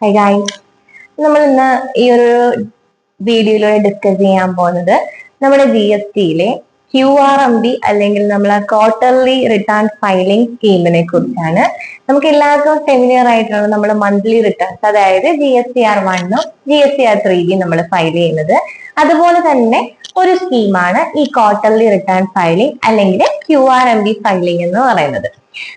High guys, നമ്മൾ ഇന്ന് ഈ ഒരു വീഡിയോയിലൂടെ ഡിസ്കസ് ചെയ്യാൻ പോകുന്നത് നമ്മുടെ GST QRMB അല്ലെങ്കിൽ നമ്മളെ ക്വാർട്ടർലി റിട്ടേൺ ഫയലിംഗ് സ്കീമിനെ കുറിച്ചാണ്. നമുക്ക് എല്ലാവർക്കും ഫെമിലിയർ ആയിട്ടുള്ള നമ്മുടെ മന്ത്ലി റിട്ടേൺസ്, അതായത് GSTR1 GSTR3 നമ്മൾ ഫയൽ ചെയ്യുന്നത്. അതുപോലെ തന്നെ ഒരു സ്കീമാണ് ഈ ക്വാർട്ടർലി റിട്ടേൺ ഫയലിംഗ് അല്ലെങ്കിൽ QRMB ഫയലിംഗ് എന്ന് പറയുന്നത്.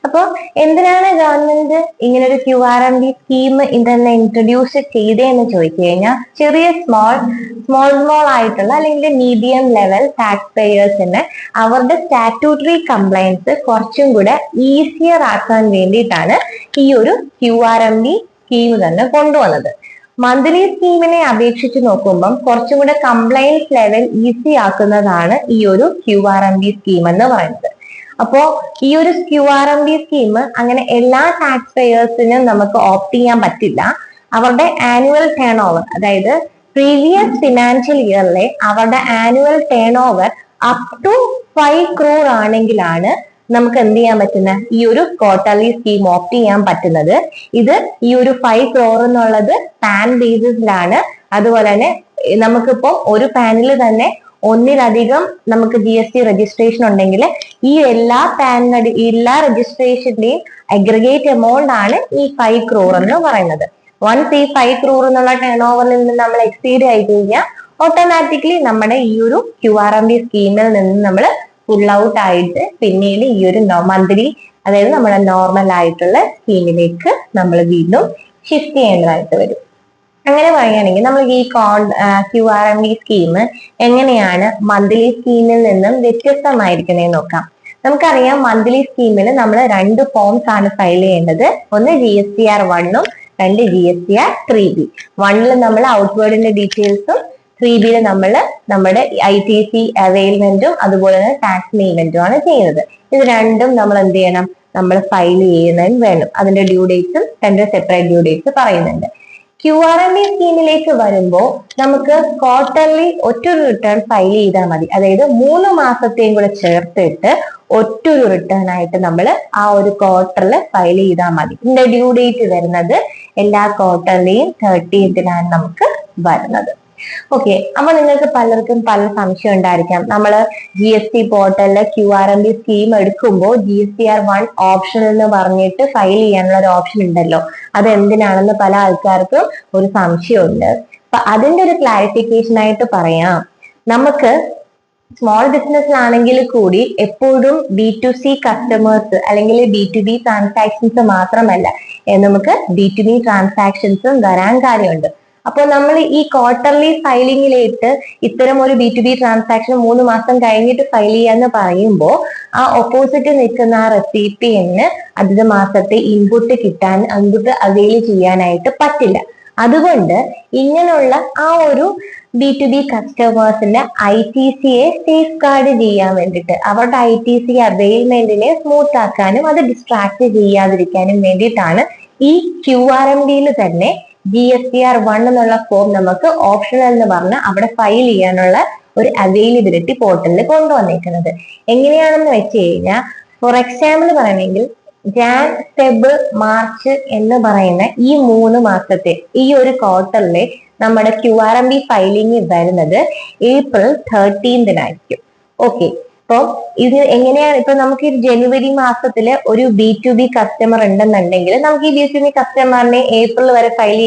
അപ്പൊ എന്തിനാണ് ഗവൺമെന്റ് ഇങ്ങനെ ഒരു QRMB സ്കീം ഇതെല്ലാം ഇൻട്രൊഡ്യൂസ് ചെയ്തതെന്ന് ചോദിച്ചു കഴിഞ്ഞാൽ, ചെറിയ സ്മോൾ ആയിട്ടുള്ള അല്ലെങ്കിൽ മീഡിയം ലെവൽ ടാക്സ് പേയേഴ്സിന് അവരുടെ സ്റ്റാറ്റ്യൂട്ടറി കംപ്ലയൻസ് കുറച്ചും കൂടെ ഈസിയർ ആക്കാൻ വേണ്ടിയിട്ടാണ് ഈ ഒരു QRMB സ്കീം തന്നെ കൊണ്ടുവന്നത്. മന്ത്ലി സ്കീമിനെ അപേക്ഷിച്ച് നോക്കുമ്പം കുറച്ചും കൂടെ കംപ്ലയൻസ് ലെവൽ ഈസി ആക്കുന്നതാണ് ഈ ഒരു QRMB സ്കീം എന്ന് പറയുന്നത്. അപ്പോ ഈ ഒരു QRMB സ്കീം അങ്ങനെ എല്ലാ ടാക്സ് പേയേഴ്സിനും നമുക്ക് ഓപ്റ്റ് ചെയ്യാൻ പറ്റില്ല. അവരുടെ ആനുവൽ ടേൺ ഓവർ, അതായത് പ്രീവിയസ് ഫിനാൻഷ്യൽ ഇയറിലെ അവരുടെ annual turnover up to 5 crore ആണെങ്കിലാണ് നമുക്ക് എന്ത് ചെയ്യാൻ പറ്റുന്നത്, ഈ ഒരു ക്വാർട്ടർലി സ്കീം ഓപ്റ്റ് ചെയ്യാൻ പറ്റുന്നത്. ഇത് ഈ ഒരു 5 crore എന്നുള്ളത് പാൻ ബേസിസിലാണ്. അതുപോലെ തന്നെ നമുക്കിപ്പോ ഒരു പാനിൽ തന്നെ ഒന്നിലധികം നമുക്ക് GST രജിസ്ട്രേഷൻ ഉണ്ടെങ്കിൽ ഈ എല്ലാ രജിസ്ട്രേഷന്റെയും അഗ്രിഗേറ്റ് എമൗണ്ട് ആണ് ഈ 5 crore എന്ന് പറയുന്നത്. വൺസ് ഈ 5 crore എന്നുള്ള ടേൺ ഓവറിൽ നിന്ന് നമ്മൾ എക്സീഡ് ആയി കഴിഞ്ഞാൽ ഓട്ടോമാറ്റിക്കലി നമ്മുടെ ഈ ഒരു QRMB സ്കീമിൽ നിന്ന് നമ്മൾ ഫുൾ ഔട്ട് ആയിട്ട് പിന്നീട് ഈ ഒരു മന്ത്ലി, അതായത് നമ്മുടെ നോർമൽ ആയിട്ടുള്ള സ്കീമിലേക്ക് നമ്മൾ വീണ്ടും ഷിഫ്റ്റ് ചെയ്യേണ്ടതായിട്ട് വരും. അങ്ങനെ പറയുകയാണെങ്കിൽ നമ്മൾ ഈ QRMB സ്കീം എങ്ങനെയാണ് മന്ത്ലി സ്കീമിൽ നിന്നും വ്യത്യസ്തമായിരിക്കുന്നതെന്ന് നോക്കാം. നമുക്കറിയാം, മന്ത്ലി സ്കീമിൽ നമ്മൾ 2 ഫോംസ് ആണ് ഫയൽ ചെയ്യേണ്ടത്. ഒന്ന് GSTR1 2 GSTR3B. 1 നമ്മൾ ഔട്ട്വേർഡിന്റെ ഡീറ്റെയിൽസും 3Bയിൽ നമ്മൾ നമ്മുടെ ITC അവൈൽമെന്റും അതുപോലെ തന്നെ ടാക്സ് പേയ്മെന്റും ആണ് ചെയ്യുന്നത്. ഇത് രണ്ടും നമ്മൾ എന്ത് ചെയ്യണം, നമ്മൾ ഫയൽ ചെയ്യുന്നതിന് വേണം. അതിന്റെ ഡ്യൂ ഡേറ്റ്സും 2 സെപ്പറേറ്റ് ഡ്യൂ ഡേറ്റ്സ് പറയുന്നുണ്ട്. QRMB സ്കീമിലേക്ക് വരുമ്പോൾ നമുക്ക് ക്വാർട്ടർലി ഒറ്റൊരു റിട്ടേൺ ഫയൽ ചെയ്താൽ മതി. അതായത് 3 മാസത്തെയും കൂടെ ചേർത്തിട്ട് ഒറ്റൊരു റിട്ടേൺ ആയിട്ട് നമ്മൾ ആ ഒരു ക്വാർട്ടറിൽ ഫയൽ ചെയ്താൽ മതി. ഇതിന്റെ ഡ്യൂ ഡേറ്റ് വരുന്നത് എല്ലാ ക്വാർട്ടറിലെയും 30th നമുക്ക് വരുന്നത്. ഓക്കെ, അപ്പൊ നിങ്ങൾക്ക് പലർക്കും പല സംശയം ഉണ്ടായിരിക്കാം. നമ്മള് GST പോർട്ടലില് QRMB സ്കീം എടുക്കുമ്പോൾ GSTR1 ഓപ്ഷൻ എന്ന് പറഞ്ഞിട്ട് ഫയൽ ചെയ്യാനുള്ള ഒരു ഓപ്ഷൻ ഉണ്ടല്ലോ, അത് എന്തിനാണെന്ന് പല ആൾക്കാർക്കും ഒരു സംശയമുണ്ട്. അപ്പൊ അതിന്റെ ഒരു ക്ലാരിഫിക്കേഷൻ ആയിട്ട് പറയാം. നമുക്ക് സ്മോൾ ബിസിനസ്സിലാണെങ്കിൽ കൂടി എപ്പോഴും B2C കസ്റ്റമേഴ്സ് അല്ലെങ്കിൽ B2B ട്രാൻസാക്ഷൻസ് മാത്രമല്ല, നമുക്ക് B2B ട്രാൻസാക്ഷൻസും വരാൻ കാര്യമുണ്ട്. അപ്പോൾ നമ്മൾ ഈ ക്വാർട്ടർലി ഫയലിംഗിലേക്ക് ഇത്തരം ഒരു B2B ട്രാൻസാക്ഷൻ 3 മാസം കഴിഞ്ഞിട്ട് ഫയൽ ചെയ്യാന്ന് പറയുമ്പോൾ ആ ഓപ്പോസിറ്റ് നിൽക്കുന്ന ആ റെസിപ്പിയന് അതത് മാസത്തെ ഇൻപുട്ട് അവൈൽ ചെയ്യാനായിട്ട് പറ്റില്ല. അതുകൊണ്ട് ഇങ്ങനെയുള്ള ആ ഒരു B2B കസ്റ്റമേഴ്സിന്റെ ITCയെ സേഫ് ഗാർഡ് ചെയ്യാൻ വേണ്ടിയിട്ട്, അവരുടെ ITC അവൈൽമെന്റിനെ സ്മൂത്ത് ആക്കാനും അത് ഡിസ്ട്രാക്ട് ചെയ്യാതിരിക്കാനും വേണ്ടിയിട്ടാണ് ഈ QRMBയിൽ തന്നെ GSTR1 എന്നുള്ള ഫോം നമുക്ക് ഓപ്ഷണൽ എന്ന് പറഞ്ഞ് അവിടെ ഫയൽ ചെയ്യാനുള്ള ഒരു അവൈലബിലിറ്റി പോർട്ടലിൽ കൊണ്ടുവന്നിരിക്കുന്നത്. എങ്ങനെയാണെന്ന് വെച്ച് കഴിഞ്ഞാൽ, ഫോർ എക്സാമ്പിൾ പറയണമെങ്കിൽ ജാൻ ഫെബ് മാർച്ച് എന്ന് പറയുന്ന ഈ 3 മാസത്തെ ഈ ഒരു ക്വാർട്ടറിലെ നമ്മുടെ QRMB ഫയലിംഗ് വരുന്നത് April 13th ഓക്കെ, അപ്പൊ ഇത് എങ്ങനെയാണ്, ഇപ്പൊ നമുക്ക് ജനുവരി മാസത്തില് ഒരു B2B കസ്റ്റമർ ഉണ്ടെന്നുണ്ടെങ്കിൽ നമുക്ക് ഈ B2B കസ്റ്റമറിനെ ഏപ്രിൽ വരെ ഫയൽ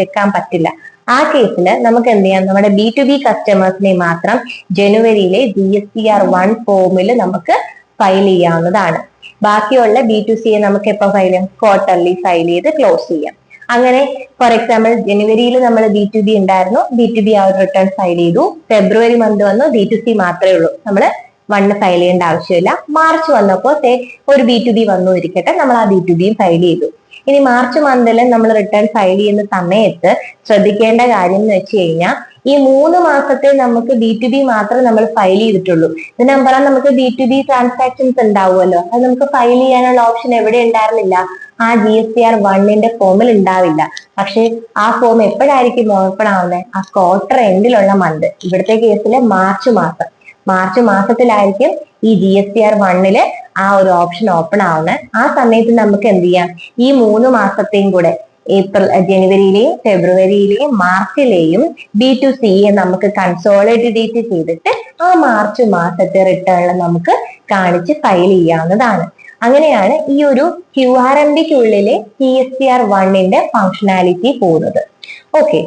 വെക്കാൻ പറ്റില്ല. ആ കേസിൽ നമുക്ക് എന്ത് ചെയ്യാം, നമ്മുടെ B2B കസ്റ്റമേഴ്സിനെ മാത്രം ജനുവരിയിലെ GSTR1 ഫോമിൽ നമുക്ക് ഫയൽ ചെയ്യാവുന്നതാണ്. ബാക്കിയുള്ള B2Cയെ നമുക്ക് എപ്പോ ഫയൽ ചെയ്യാം, ക്വാർട്ടർലി ഫയൽ ചെയ്ത് ക്ലോസ് ചെയ്യാം. അങ്ങനെ ഫോർ എക്സാമ്പിൾ ജനുവരിയിൽ നമ്മൾ B2B ഉണ്ടായിരുന്നു, B2B ആ ഒരു റിട്ടേൺ ഫയൽ ചെയ്തു. ഫെബ്രുവരി മന്ത് വന്നു, B2C മാത്രമേ ഉള്ളൂ, നമ്മൾ 1 ഫയൽ ചെയ്യേണ്ട ആവശ്യമില്ല. മാർച്ച് വന്നപ്പോൾ ഒരു B2B വന്നു ഇരിക്കട്ടെ, നമ്മൾ ആ B2B ഫയൽ ചെയ്തു. ഇനി മാർച്ച് മന്തിൽ നമ്മൾ റിട്ടേൺ ഫയൽ ചെയ്യുന്ന സമയത്ത് ശ്രദ്ധിക്കേണ്ട കാര്യം എന്ന് വെച്ച് കഴിഞ്ഞാൽ, ഈ 3 മാസത്തെ നമുക്ക് B2B മാത്രമേ നമ്മൾ ഫയൽ ചെയ്തിട്ടുള്ളൂ. ഇതിനു പറയാൻ നമുക്ക് B2B ട്രാൻസാക്ഷൻസ് ഉണ്ടാവുമല്ലോ, അത് നമുക്ക് ഫയൽ ചെയ്യാനുള്ള ഓപ്ഷൻ എവിടെ ഉണ്ടായിരുന്നില്ല, ആ GSTR1 ഫോമിൽ ഉണ്ടാവില്ല. പക്ഷെ ആ ഫോം എപ്പോഴായിരിക്കും ഓപ്പൺ ആവുന്നത്, ആ ക്വാർട്ടർ എൻഡിലുള്ള മന്ത്, ഇവിടുത്തെ കേസിൽ മാർച്ച് മാസത്തിലായിരിക്കും ഈ GSTR1 ആ ഒരു ഓപ്ഷൻ ഓപ്പൺ ആവുന്നത്. ആ സമയത്ത് നമുക്ക് എന്ത് ചെയ്യാം, ഈ 3 മാസത്തെയും കൂടെ ജനുവരിയിലെയും ഫെബ്രുവരിയിലെയും മാർച്ചിലെയും B2Cയെ നമുക്ക് കൺസോളിഡേറ്റ് ചെയ്തിട്ട് ആ മാർച്ച് മാസത്തെ റിട്ടേണിൽ നമുക്ക് കാണിച്ച് ഫയൽ ചെയ്യാവുന്നതാണ്. അങ്ങനെയാണ് ഈ ഒരു QRMBക്കുള്ളിലെ CSTR1ന്റെ ഫങ്ഷനാലിറ്റി പോകുന്നത്. ഓക്കെ,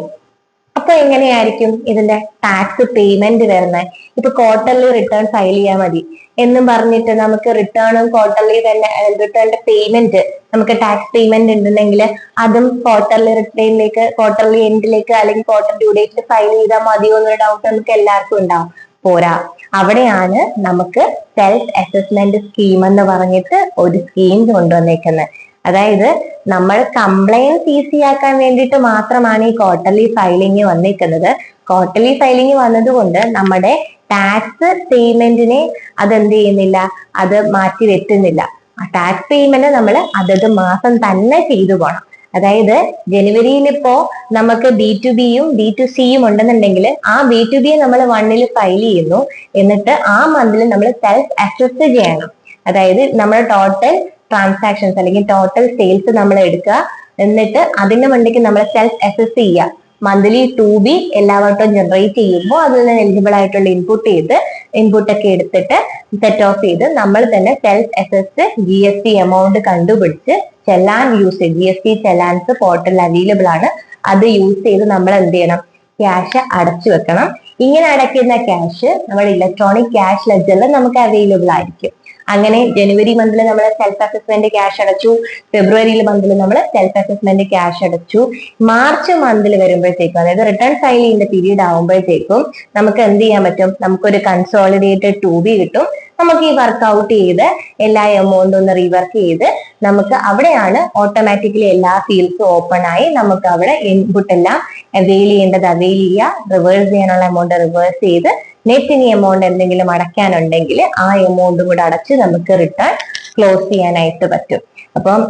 അപ്പൊ എങ്ങനെയായിരിക്കും ഇതിന്റെ ടാക്സ് പേയ്മെന്റ് വരുന്നത്? ഇപ്പൊ ക്വാർട്ടർലി റിട്ടേൺ ഫയൽ ചെയ്യാൻ മതി എന്നും പറഞ്ഞിട്ട് നമുക്ക് റിട്ടേണും ക്വാർട്ടർലി തന്നെ റിട്ടേണിന്റെ പേയ്മെന്റ് നമുക്ക് ടാക്സ് പേയ്മെന്റ് ഉണ്ടെങ്കിൽ അതും ക്വാർട്ടർലി റിട്ടേണിലേക്ക്, ക്വാർട്ടർലി എൻഡിലേക്ക് അല്ലെങ്കിൽ ക്വാർട്ടർ ഡ്യൂ ഡേറ്റിൽ ഫയൽ ചെയ്താൽ മതിയോ എന്നൊരു ഡൗട്ട് നമുക്ക് എല്ലാവർക്കും ഉണ്ടാവും. പോരാ, അവിടെയാണ് നമുക്ക് സെൽഫ് അസസ്മെന്റ് സ്കീം എന്ന് പറഞ്ഞിട്ട് ഒരു സ്കീം കൊണ്ടുവന്നേക്കുന്നത്. അതായത് നമ്മൾ കംപ്ലൈൻസ് ഈസി ആക്കാൻ വേണ്ടിയിട്ട് മാത്രമാണ് ഈ ക്വാർട്ടർലി ഫയലിംഗ് വന്നിരിക്കുന്നത്. ക്വാർട്ടർലി ഫയലിംഗ് വന്നതുകൊണ്ട് നമ്മുടെ ടാക്സ് പേയ്മെന്റിനെ അതെന്ത് ചെയ്യുന്നില്ല, അത് മാറ്റി വെട്ടുന്നില്ല. ആ ടാക്സ് പേയ്മെന്റ് നമ്മൾ അതത് മാസം തന്നെ ചെയ്തു പോകണം. അതായത് ജനുവരിയിൽ ഇപ്പോ നമുക്ക് B2Bയും B2Cയും ഉണ്ടെന്നുണ്ടെങ്കിൽ ആ B2B നമ്മൾ 1ൽ ഫയൽ ചെയ്യുന്നു, എന്നിട്ട് ആ മന്തിൽ നമ്മൾ സെൽഫ് അസസ് ചെയ്യണം. അതായത് നമ്മുടെ ടോട്ടൽ ട്രാൻസാക്ഷൻസ് അല്ലെങ്കിൽ ടോട്ടൽ സെയിൽസ് നമ്മൾ എടുക്കുക, എന്നിട്ട് അതിന്റെ മണ്ടിക്ക് നമ്മൾ സെൽഫ് അസസ് ചെയ്യുക. മന്ത്ലി 2B എല്ലാ വട്ടവും ജനറേറ്റ് ചെയ്യുമ്പോൾ അതിൽ നിന്ന് എലിജിബിൾ ആയിട്ടുള്ള ഇൻപുട്ട് ഒക്കെ എടുത്തിട്ട് സെറ്റ് ഓഫ് ചെയ്ത് നമ്മൾ തന്നെ സെൽഫ് അസസ് GST എമൗണ്ട് കണ്ടുപിടിച്ച് ചെല്ലാൻ യൂസ് ചെയ്ത് GST ചെല്ലാൻസ് പോർട്ടലിൽ അവൈലബിൾ ആണ്. അത് യൂസ് ചെയ്ത് നമ്മൾ എന്ത് ചെയ്യണം, ക്യാഷ് അടച്ചു വെക്കണം. ഇങ്ങനെ അടയ്ക്കുന്ന ക്യാഷ് നമ്മുടെ ഇലക്ട്രോണിക് ക്യാഷ് ലെഡ്ജറിൽ നമുക്ക് അവൈലബിൾ ആയിരിക്കും. അങ്ങനെ ജനുവരി മന്തിൽ നമ്മൾ സെൽഫ് അസസ്മെന്റ് ക്യാഷ് അടച്ചു, ഫെബ്രുവരി മന്തിൽ നമ്മൾ സെൽഫ് അസസ്മെന്റ് ക്യാഷ് അടച്ചു. മാർച്ച് മന്തിൽ വരുമ്പോഴത്തേക്കും, അതായത് റിട്ടേൺ ഫയൽ ചെയ്യുന്ന പീരീഡ് ആകുമ്പോഴത്തേക്കും നമുക്ക് എന്ത് ചെയ്യാൻ പറ്റും, നമുക്കൊരു കൺസോളിഡേറ്റഡ് 2B കിട്ടും. നമുക്ക് ഈ വർക്ക്ഔട്ട് ചെയ്ത് എല്ലാ എമൗണ്ടും ഒന്ന് റീവർക്ക് ചെയ്ത് നമുക്ക് അവിടെയാണ് ഓട്ടോമാറ്റിക്കലി എല്ലാ ഫീൽഡ്സും ഓപ്പൺ ആയി നമുക്ക് അവിടെ ഇൻപുട്ട് എല്ലാം അവെയിൽ ചെയ്യേണ്ടത് അവെയിൽ ചെയ്യുക, റിവേഴ്സ് ചെയ്യാനുള്ള എമൗണ്ട് റിവേഴ്സ് ചെയ്ത് നെറ്റ് ഇനി എമൗണ്ട് എന്തെങ്കിലും അടയ്ക്കാനുണ്ടെങ്കിൽ ആ എമൗണ്ടും കൂടെ അടച്ച് നമുക്ക് റിട്ടേൺ ക്ലോസ് ചെയ്യാനായിട്ട് പറ്റും. അപ്പം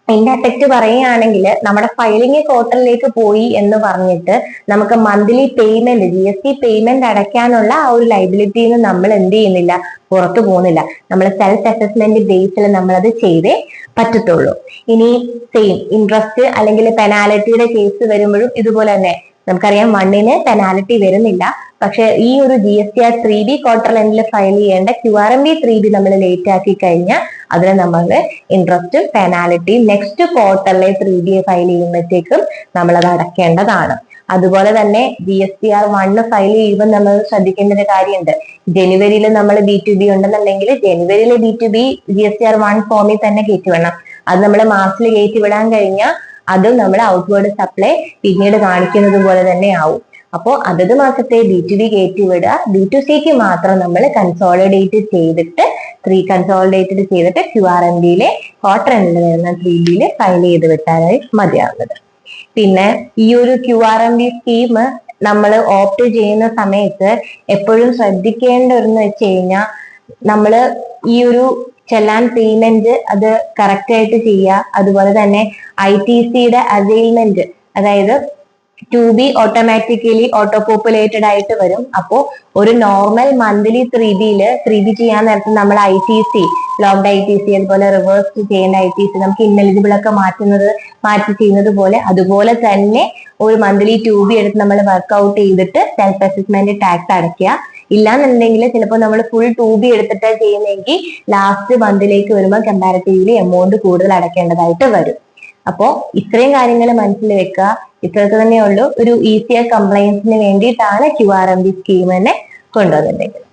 ഇതിന്റെ എഫക്റ്റ് പറയുകയാണെങ്കിൽ നമ്മുടെ ഫയലിംഗ് ക്വാർട്ടറിലേക്ക് പോയി എന്ന് പറഞ്ഞിട്ട് നമുക്ക് മന്ത്ലി പേയ്മെന്റ് GST പേയ്മെന്റ് അടയ്ക്കാനുള്ള ആ ഒരു ലൈബിലിറ്റിയിൽ നിന്ന് നമ്മൾ എന്ത് ചെയ്യുന്നില്ല, പുറത്തു പോകുന്നില്ല. നമ്മൾ സെൽഫ് അസസ്മെന്റ് ബേസിൽ നമ്മളത് ചെയ്തേ പറ്റത്തുള്ളൂ. ഇനി സെയിം ഇൻട്രസ്റ്റ് അല്ലെങ്കിൽ പെനാലിറ്റിയുടെ കേസ് വരുമ്പോഴും ഇതുപോലെ തന്നെ നമുക്കറിയാം 1ന് പെനാലിറ്റി വരുന്നില്ല. പക്ഷെ ഈ ഒരു GSTR 3B ക്വാർട്ടർ എൻഡിൽ ഫയൽ ചെയ്യേണ്ട QRMB 3B നമ്മൾ ലേറ്റ് ആക്കി കഴിഞ്ഞാൽ അതിന് നമ്മൾ ഇൻട്രസ്റ്റും പെനാലിറ്റിയും നെക്സ്റ്റ് ക്വാർട്ടറിലെ 3B ഫയൽ ചെയ്യുമ്പോഴത്തേക്കും നമ്മൾ അത് അടയ്ക്കേണ്ടതാണ്. അതുപോലെ തന്നെ GSTR 1 ഫയൽ ചെയ്യുമ്പോൾ നമ്മൾ ശ്രദ്ധിക്കേണ്ട ഒരു കാര്യമുണ്ട്. ജനുവരിയിൽ നമ്മൾ B2B ഉണ്ടെന്നുണ്ടെങ്കിൽ ജനുവരിയിലെ B2B GSTR 1 ഫോമിൽ തന്നെ കയറ്റി വിടണം. അത് നമ്മൾ മാർച്ചിൽ കയറ്റി വിടാൻ കഴിഞ്ഞാൽ അതും നമ്മൾ ഔട്ട്വേർഡ് സപ്ലൈ പിന്നീട് കാണിക്കുന്നത് പോലെ തന്നെ ആവും. അപ്പോൾ അതത് മാസത്തെ B2B കയറ്റി വിടുക, B2Cക്ക് മാത്രം നമ്മൾ കൺസോളിഡേറ്റ് ചെയ്തിട്ട് QRMBയിലെ ക്വാർട്ടർ എൻഡിൽ വരുന്ന 3Bയിൽ ഫയൽ ചെയ്ത് വിട്ടാനായി മതിയാവുന്നത്. പിന്നെ ഈ ഒരു QRMB സ്കീം നമ്മൾ ഓപ്റ്റ് ചെയ്യുന്ന സമയത്ത് എപ്പോഴും ശ്രദ്ധിക്കേണ്ട ഒന്ന് വെച്ച് കഴിഞ്ഞാൽ നമ്മൾ ഈ ഒരു ചെല്ലാൻ പേയ്മെന്റ് അത് കറക്റ്റ് ആയിട്ട് ചെയ്യുക. അതുപോലെ തന്നെ ITCയുടെ അവൈൽമെന്റ്, അതായത് 2B ഓട്ടോമാറ്റിക്കലി ഓട്ടോ പോപ്പുലേറ്റഡ് ആയിട്ട് വരും. അപ്പോൾ ഒരു നോർമൽ മന്ത്ലി 3B ചെയ്യാൻ നേരത്ത് നമ്മൾ ITC, ലോക്ക്ഡ് ITC, അതുപോലെ റിവേഴ്സ് ചെയ്യേണ്ട ITC, നമുക്ക് ഇൻഎലിജിബിൾ ഒക്കെ മാറ്റി ചെയ്യുന്നത് പോലെ അതുപോലെ തന്നെ ഒരു മന്ത്ലി 2B എടുത്ത് നമ്മൾ വർക്ക്ഔട്ട് ചെയ്തിട്ട് സെൽഫ് അസസ്മെന്റ് ടാക്സ് അടയ്ക്കുക. ഇല്ലാന്നുണ്ടെങ്കിൽ ചിലപ്പോൾ നമ്മൾ ഫുൾ 2B എടുത്തിട്ട് ചെയ്യുന്നെങ്കിൽ ലാസ്റ്റ് മന്തിലേക്ക് വരുമ്പോൾ കമ്പാരിറ്റീവ്ലി എമൗണ്ട് കൂടുതൽ അടയ്ക്കേണ്ടതായിട്ട് വരും. അപ്പോ ഇത്രയും കാര്യങ്ങൾ മനസ്സിൽ വെക്കുക. ഇത്രയൊക്കെ തന്നെയുള്ളൂ. ഒരു ഈസിയർ കംപ്ലയൻസിന് വേണ്ടിയിട്ടാണ് QRMB സ്കീം തന്നെ കൊണ്ടുവന്നിട്ടുള്ളത്.